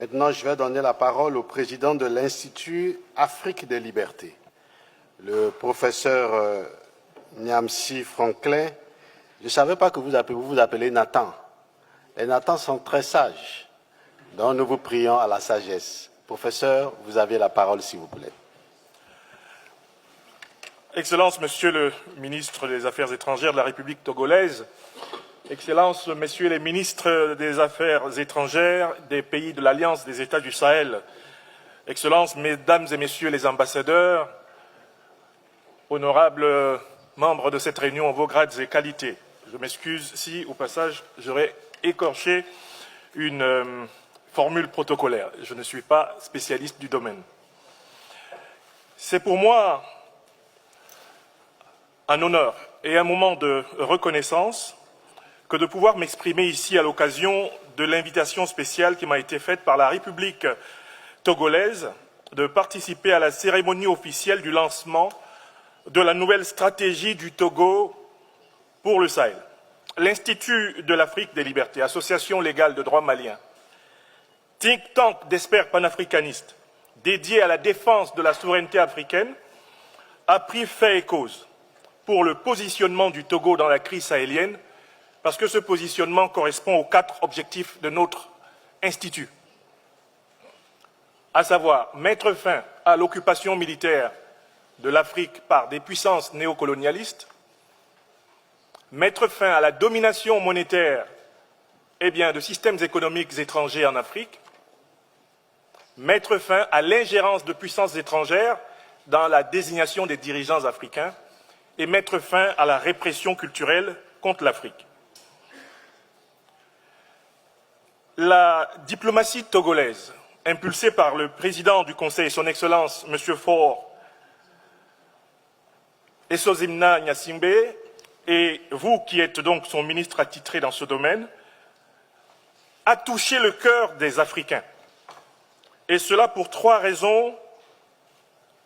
Maintenant, je vais donner la parole au président de l'Institut Afrique des Libertés, le professeur Nyamsi Franklin. Je ne savais pas que vous vous appelez Nathan. Les Nathans sont très sages, donc nous vous prions à la sagesse. Professeur, vous avez la parole, s'il vous plaît. Excellences, Monsieur le ministre des Affaires étrangères de la République togolaise, Excellences, Messieurs les ministres des Affaires étrangères des pays de l'Alliance des États du Sahel, Excellences, Mesdames et Messieurs les ambassadeurs, honorables membres de cette réunion en vos grades et qualités. Je m'excuse si, au passage, j'aurais écorché une formule protocolaire. Je ne suis pas spécialiste du domaine. C'est pour moi un honneur et un moment de reconnaissance que de pouvoir m'exprimer ici à l'occasion de l'invitation spéciale qui m'a été faite par la République togolaise de participer à la cérémonie officielle du lancement de la nouvelle stratégie du Togo pour le Sahel. L'Institut de l'Afrique des Libertés, association légale de droit malien, think tank d'experts panafricanistes dédié à la défense de la souveraineté africaine, a pris fait et cause pour le positionnement du Togo dans la crise sahélienne, parce que ce positionnement correspond aux 4 objectifs de notre institut, à savoir mettre fin à l'occupation militaire de l'Afrique par des puissances néocolonialistes, mettre fin à la domination monétaire de systèmes économiques étrangers en Afrique, mettre fin à l'ingérence de puissances étrangères dans la désignation des dirigeants africains et mettre fin à la répression culturelle contre l'Afrique. La diplomatie togolaise, impulsée par le président du Conseil, son Excellence, M. Faure Essozimna Gnassingbé, et vous qui êtes donc son ministre attitré dans ce domaine, a touché le cœur des Africains. Et cela pour 3 raisons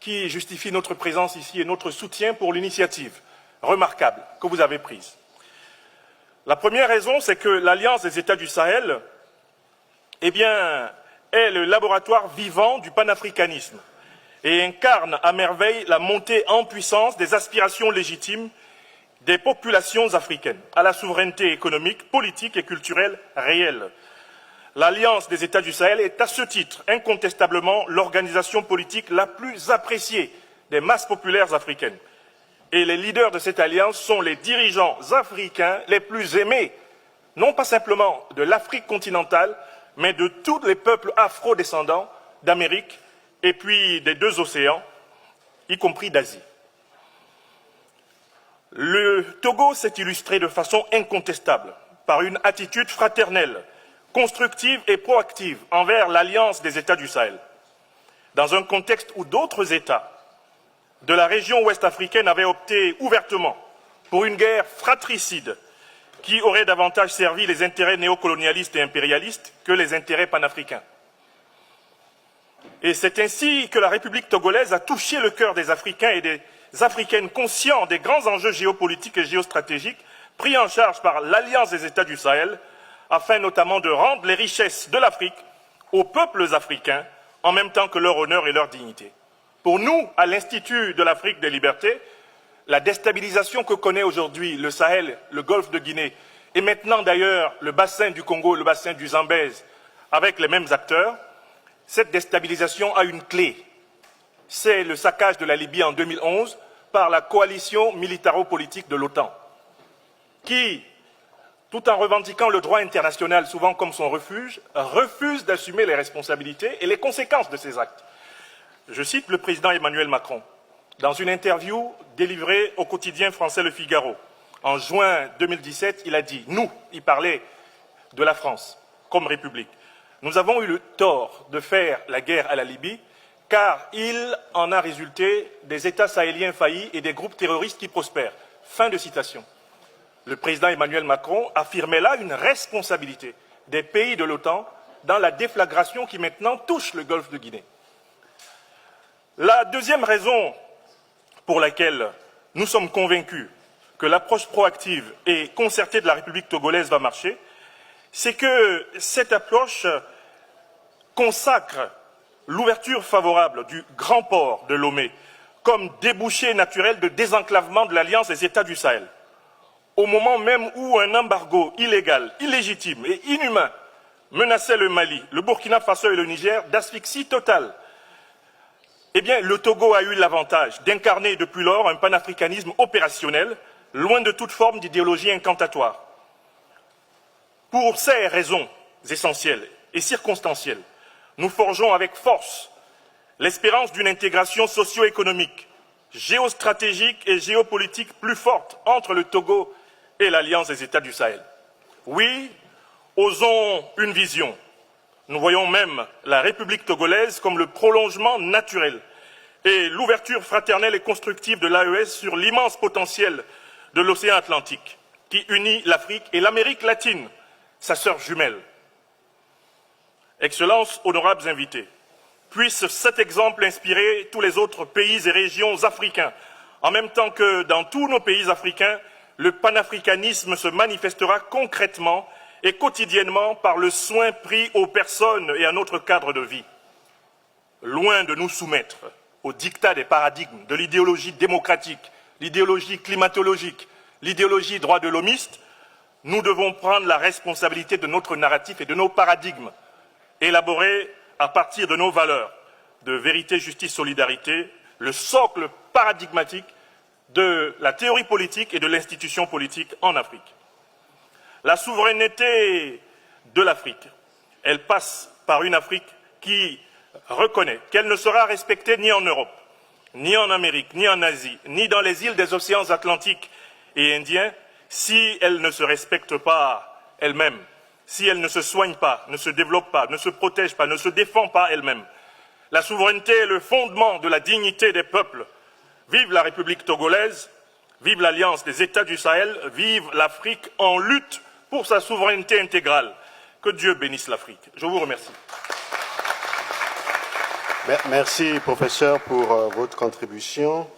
qui justifient notre présence ici et notre soutien pour l'initiative remarquable que vous avez prise. La première raison, c'est que l'Alliance des États du Sahel est le laboratoire vivant du panafricanisme et incarne à merveille la montée en puissance des aspirations légitimes des populations africaines à la souveraineté économique, politique et culturelle réelle. L'Alliance des États du Sahel est à ce titre incontestablement l'organisation politique la plus appréciée des masses populaires africaines. Et les leaders de cette alliance sont les dirigeants africains les plus aimés, non pas simplement de l'Afrique continentale, mais de tous les peuples afro-descendants d'Amérique et puis des 2 océans, y compris d'Asie. Le Togo s'est illustré de façon incontestable par une attitude fraternelle, constructive et proactive envers l'Alliance des États du Sahel, dans un contexte où d'autres États de la région ouest-africaine avaient opté ouvertement pour une guerre fratricide qui aurait davantage servi les intérêts néocolonialistes et impérialistes que les intérêts panafricains. Et c'est ainsi que la République togolaise a touché le cœur des Africains et des Africaines conscients des grands enjeux géopolitiques et géostratégiques pris en charge par l'Alliance des États du Sahel, afin notamment de rendre les richesses de l'Afrique aux peuples africains, en même temps que leur honneur et leur dignité. Pour nous, à l'Institut de l'Afrique des Libertés, la déstabilisation que connaît aujourd'hui le Sahel, le golfe de Guinée, et maintenant d'ailleurs le bassin du Congo, le bassin du Zambèze, avec les mêmes acteurs, cette déstabilisation a une clé. C'est le saccage de la Libye en 2011 par la coalition militaro-politique de l'OTAN, qui, tout en revendiquant le droit international souvent comme son refuge, refuse d'assumer les responsabilités et les conséquences de ces actes. Je cite le président Emmanuel Macron dans une interview délivrée au quotidien français Le Figaro. En juin 2017, il a dit « Nous », il parlait de la France comme République, « nous avons eu le tort de faire la guerre à la Libye car il en a résulté des États sahéliens faillis et des groupes terroristes qui prospèrent. » Fin de citation. Le président Emmanuel Macron affirmait là une responsabilité des pays de l'OTAN dans la déflagration qui maintenant touche le golfe de Guinée. La deuxième raison pour laquelle nous sommes convaincus que l'approche proactive et concertée de la République togolaise va marcher, c'est que cette approche consacre l'ouverture favorable du grand port de Lomé comme débouché naturel de désenclavement de l'Alliance des États du Sahel, au moment même où un embargo illégal, illégitime et inhumain menaçait le Mali, le Burkina Faso et le Niger d'asphyxie totale, eh bien, le Togo a eu l'avantage d'incarner depuis lors un panafricanisme opérationnel, loin de toute forme d'idéologie incantatoire. Pour ces raisons essentielles et circonstancielles, nous forgeons avec force l'espérance d'une intégration socio-économique, géostratégique et géopolitique plus forte entre le Togo et l'Alliance des États du Sahel. Oui, osons une vision. Nous voyons même la République togolaise comme le prolongement naturel et l'ouverture fraternelle et constructive de l'AES sur l'immense potentiel de l'océan Atlantique qui unit l'Afrique et l'Amérique latine, sa sœur jumelle. Excellences, honorables invités, puisse cet exemple inspirer tous les autres pays et régions africains, en même temps que dans tous nos pays africains, le panafricanisme se manifestera concrètement et quotidiennement par le soin pris aux personnes et à notre cadre de vie. Loin de nous soumettre au diktat des paradigmes, de l'idéologie démocratique, l'idéologie climatologique, l'idéologie droit de l'homiste, nous devons prendre la responsabilité de notre narratif et de nos paradigmes, élaborés à partir de nos valeurs de vérité, justice, solidarité, le socle paradigmatique de la théorie politique et de l'institution politique en Afrique. La souveraineté de l'Afrique, elle passe par une Afrique qui reconnaît qu'elle ne sera respectée ni en Europe, ni en Amérique, ni en Asie, ni dans les îles des océans Atlantiques et Indiens, si elle ne se respecte pas elle-même, si elle ne se soigne pas, ne se développe pas, ne se protège pas, ne se défend pas elle-même. La souveraineté est le fondement de la dignité des peuples. Vive la République togolaise, vive l'Alliance des États du Sahel, vive l'Afrique en lutte pour sa souveraineté intégrale. Que Dieu bénisse l'Afrique. Je vous remercie. Merci, professeur, pour votre contribution.